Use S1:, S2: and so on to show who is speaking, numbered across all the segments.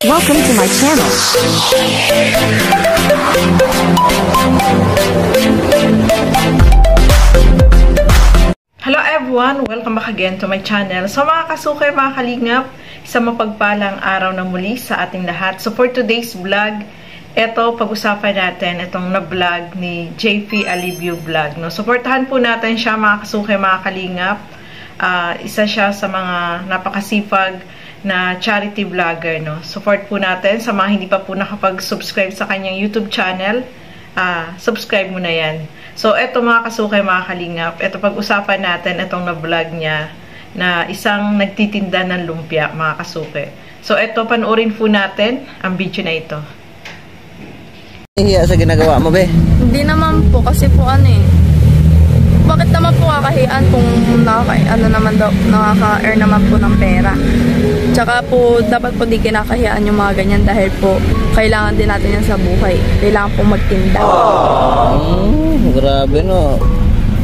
S1: Welcome to my channel. Hello everyone! Welcome back again to my channel. So mga kasukay, mga kalingap, isang mapagpalang araw na muli sa ating lahat. So for today's vlog, eto, pag-usapan natin itong na-vlog ni JP Alivio Vlog. No? Suportahan po natin siya, mga kasukay, mga kalingap. Isa siya sa mga napakasipag na charity vlogger, no? Support po natin. Sa mga hindi pa po nakapag-subscribe sa kanyang YouTube channel, subscribe mo na yan. So, eto mga kasukay, mga kalingap, eto pag-usapan natin itong na-vlog niya na isang nagtitinda ng lumpia, mga kasukay. So, eto, panoorin po natin ang video na ito.
S2: Hiya sa ginagawa mo, be?
S3: Hindi naman po, kasi po bakit naman po kakahian kung nakaka-earn naman po ng pera. Tsaka po, dapat po di kinakahian yung mga ganyan dahil po, kailangan din natin yan sa buhay. Kailangan po magtinda.
S2: Grabe, no?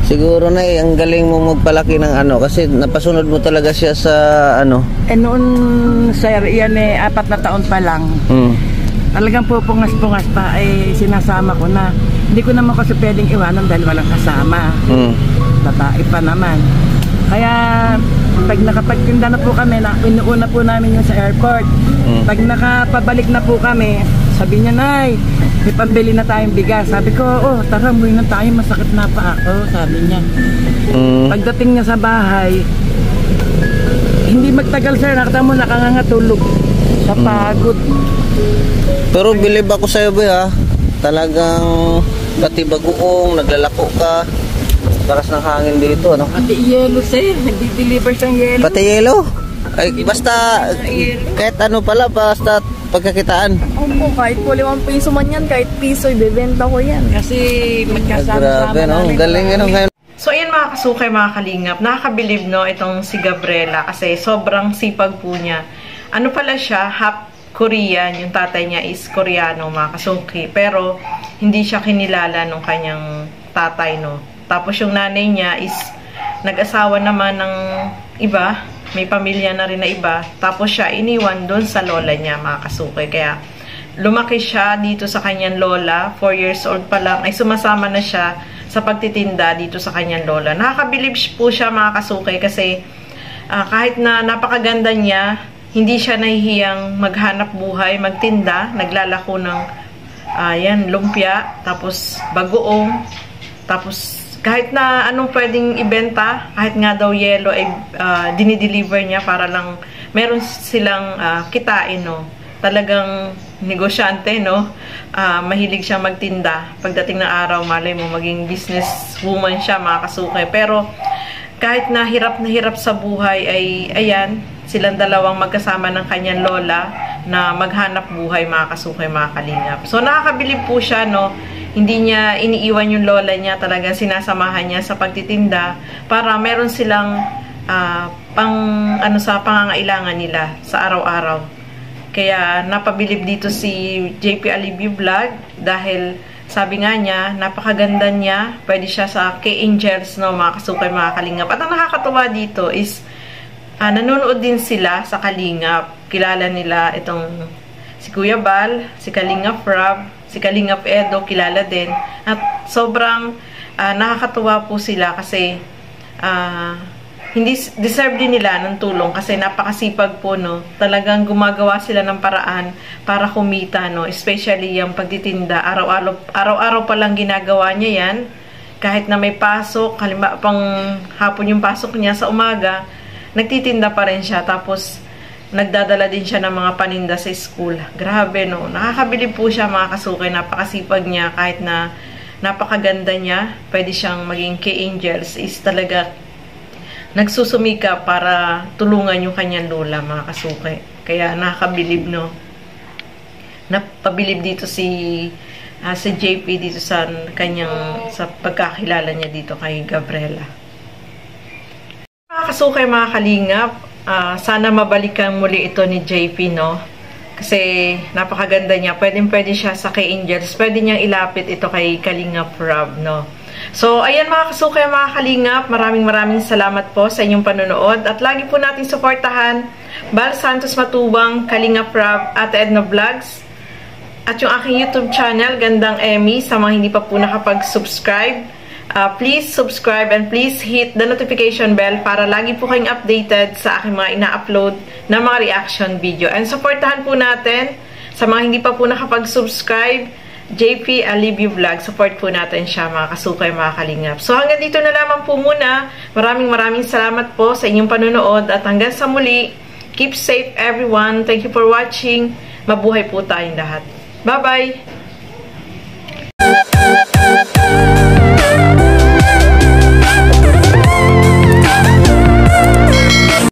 S2: Siguro na ang galing mo magpalaki ng kasi napasunod mo talaga siya sa
S4: noon, sir, yan 4 na taon pa lang. Talagang pupungas-pungas pa, sinasama ko na. Hindi ko naman kasi pwedeng iwanan dahil walang kasama. Babae pa naman. Kaya, pag nakapagtinda na po kami, inuuna po namin yung sa airport. Pag nakapabalik na po kami, sabi niya, Nay, may pambili na tayong bigas. Sabi ko, tara, muwi na tayo, masakit na pa ako, sabi niya. Pagdating niya sa bahay, hindi magtagal, sir, nakita mo, nakangangatulog sa pagod.
S2: Pero believe ako sa'yo, be, ha? Talagang pati bagoong, naglalako ka. Taras ng hangin dito, ano?
S4: Pati yelo, sir. Nagdi-deliver siyang yelo.
S2: Pati yelo? Ay, basta, kahit ano pala, basta pagkakitaan.
S3: Opo, kahit po 5 piso man yan, kahit piso, ibebenta ko yan.
S4: Kasi magkasama-sama
S2: no?
S4: namin.
S2: Galing, ngayon.
S1: So, ayan mga kasukay, mga kalingap. Nakakabilib, no, itong si Gabriela kasi sobrang sipag po niya. Ano pala siya? Half Korean. Yung tatay niya is Koreano, mga kasuki. Pero, hindi siya kinilala nung kanyang tatay, no. Tapos, yung nanay niya is nag-asawa naman ng iba. May pamilya na rin na iba. Tapos, siya iniwan dun sa lola niya, mga kasuki. Kaya, lumaki siya dito sa kanyang lola. 4 years old pa lang. Ay, sumasama na siya sa pagtitinda dito sa kanyang lola. Nakakabilib po siya, mga kasuki. Kasi, kahit na napakaganda niya, hindi siya nahihiyang maghanap buhay, magtinda, naglalako ng lumpia, tapos bagoong, tapos kahit na anong pwedeng ibenta, kahit nga daw yelo ay dinideliver niya para lang meron silang kitain, no. Talagang negosyante, no. Mahilig siya magtinda. Pagdating ng araw, malay mo maging businesswoman siya, mga kasukay. Pero kahit na hirap sa buhay ay ayan, silang dalawang magkasama ng kanyang lola na maghanap buhay, mga kasukay, mga kalingap. So, nakakabilib po siya, no? Hindi niya iniiwan yung lola niya, talagang sinasamahan niya sa pagtitinda para meron silang sa pangangailangan nila sa araw-araw. Kaya, napabilib dito si JP Alivio Vlog dahil sabi nga niya, napakaganda niya, pwede siya sa K-Angels, no, mga kasukay, mga kalingap. At ang nakakatuwa dito is nanonood din sila sa Kalingap. Kilala nila itong si Kuya Bal, si Kalingap Rob, si Kalingap Edo, kilala din. At sobrang nakakatuwa po sila kasi hindi deserve din nila ng tulong kasi napakasipag po, no. Talagang gumagawa sila ng paraan para kumita, no. Especially yung pagtitinda. Araw-araw pa lang ginagawa niya yan. Kahit na may pasok, halimbawa pang hapon yung pasok niya sa umaga, nagtitinda pa rin siya. Tapos, nagdadala din siya ng mga paninda sa school. Grabe, no? Nakakabilib po siya, mga kasukay. Napakasipag niya. Kahit na napakaganda niya, pwede siyang maging K-Angels. Is talaga nagsusumika para tulungan yung kanyang lola, mga kasukay. Kaya nakakabilib, no? Napabilib dito si JP dito sa pagkakilala niya dito kay Gabriela. Mga kasukay, mga kalingap, sana mabalikan muli ito ni JP, no? Kasi napakaganda niya. Pwede siya sa K-Angels. Pwede niyang ilapit ito kay Kalingap Rob, no? So, ayan mga kasukay, mga kalingap. Maraming salamat po sa inyong panonood. At lagi po natin suportahan Bal Santos Matubang, Kalinga Prab, Ate Edna Vlogs, at yung aking YouTube channel, Gandang Emmy, sa mga hindi pa po nakapag-subscribe. Please subscribe and please hit the notification bell para lagi po kayong updated sa aking mga ina-upload na mga reaction video. And supportahan po natin sa mga hindi pa po nakapag-subscribe, JP Alibio Vlog. Support po natin siya, mga kasukay, mga kalingap. So hanggang dito na lamang po muna. Maraming salamat po sa inyong panonood at hanggang sa muli. Keep safe everyone. Thank you for watching. Mabuhay po tayong lahat. Bye-bye!